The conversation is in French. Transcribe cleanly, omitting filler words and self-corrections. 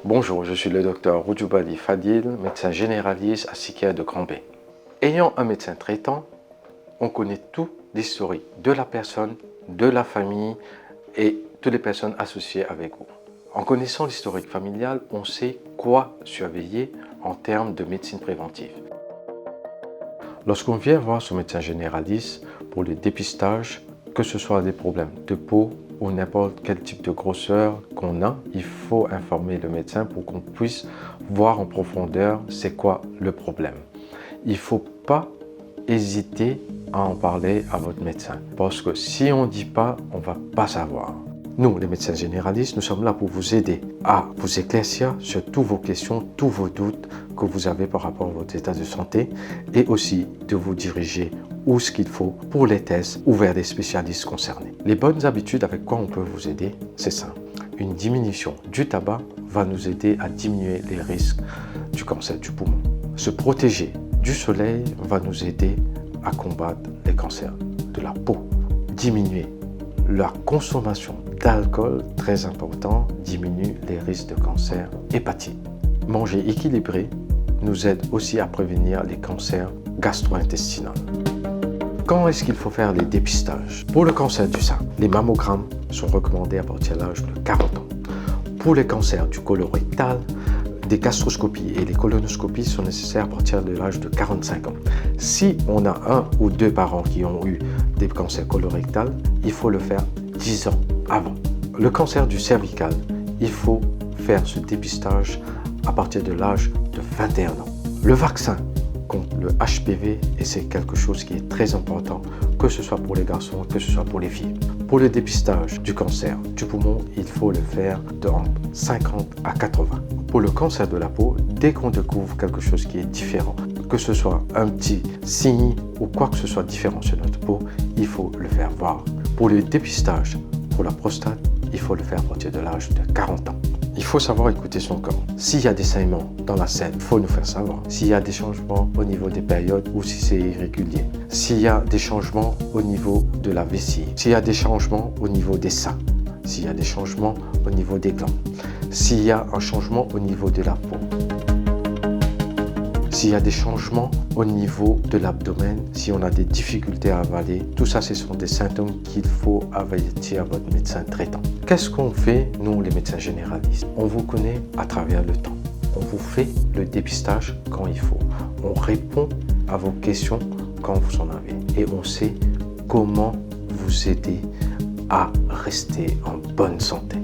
Bonjour, je suis le docteur Roujoubadi Fadil, médecin généraliste à Sikia de Grand B. Ayant un médecin traitant, on connaît tout l'historique de la personne, de la famille et toutes les personnes associées avec vous. En connaissant l'historique familial, on sait quoi surveiller en termes de médecine préventive. Lorsqu'on vient voir son médecin généraliste pour le dépistage, que ce soit des problèmes de peau ou n'importe quel type de grosseur qu'on a, il faut informer le médecin pour qu'on puisse voir en profondeur c'est quoi le problème. Il ne faut pas hésiter à en parler à votre médecin parce que si on ne dit pas, on ne va pas savoir. Nous, les médecins généralistes, nous sommes là pour vous aider à vous éclaircir sur toutes vos questions, tous vos doutes que vous avez par rapport à votre état de santé et aussi de vous diriger où ce qu'il faut pour les tests ou vers des spécialistes concernés. Les bonnes habitudes avec quoi on peut vous aider, c'est simple. Une diminution du tabac va nous aider à diminuer les risques du cancer du poumon. Se protéger du soleil va nous aider à combattre les cancers de la peau. Diminuer la consommation d'alcool, très important, diminue les risques de cancer hépatique. Manger équilibré nous aide aussi à prévenir les cancers gastro-intestinaux. Quand est-ce qu'il faut faire les dépistages? Pour le cancer du sein, les mammogrammes sont recommandés à partir de l'âge de 40 ans. Pour les cancers du colorectal, des gastroscopies et les colonoscopies sont nécessaires à partir de l'âge de 45 ans. Si on a un ou deux parents qui ont eu des cancers colorectals, il faut le faire 10 ans avant. Le cancer du cervical, il faut faire ce dépistage à partir de l'âge de 21 ans. Le vaccin contre le HPV, et c'est quelque chose qui est très important, que ce soit pour les garçons, que ce soit pour les filles. Pour le dépistage du cancer du poumon, il faut le faire de entre 50 à 80. Pour le cancer de la peau, dès qu'on découvre quelque chose qui est différent, que ce soit un petit signe ou quoi que ce soit différent sur notre peau, il faut le faire voir. Pour le dépistage pour la prostate, il faut le faire à partir de l'âge de 40 ans. Il faut savoir écouter son corps. S'il y a des saignements dans la selle, il faut nous faire savoir. S'il y a des changements au niveau des périodes ou si c'est irrégulier. S'il y a des changements au niveau de la vessie. S'il y a des changements au niveau des seins. S'il y a des changements au niveau des glandes. S'il y a un changement au niveau de la peau. S'il y a des changements au niveau de l'abdomen, si on a des difficultés à avaler, tout ça, ce sont des symptômes qu'il faut avertir votre médecin traitant. Qu'est-ce qu'on fait, nous, les médecins généralistes? On vous connaît à travers le temps. On vous fait le dépistage quand il faut. On répond à vos questions quand vous en avez. Et on sait comment vous aider à rester en bonne santé.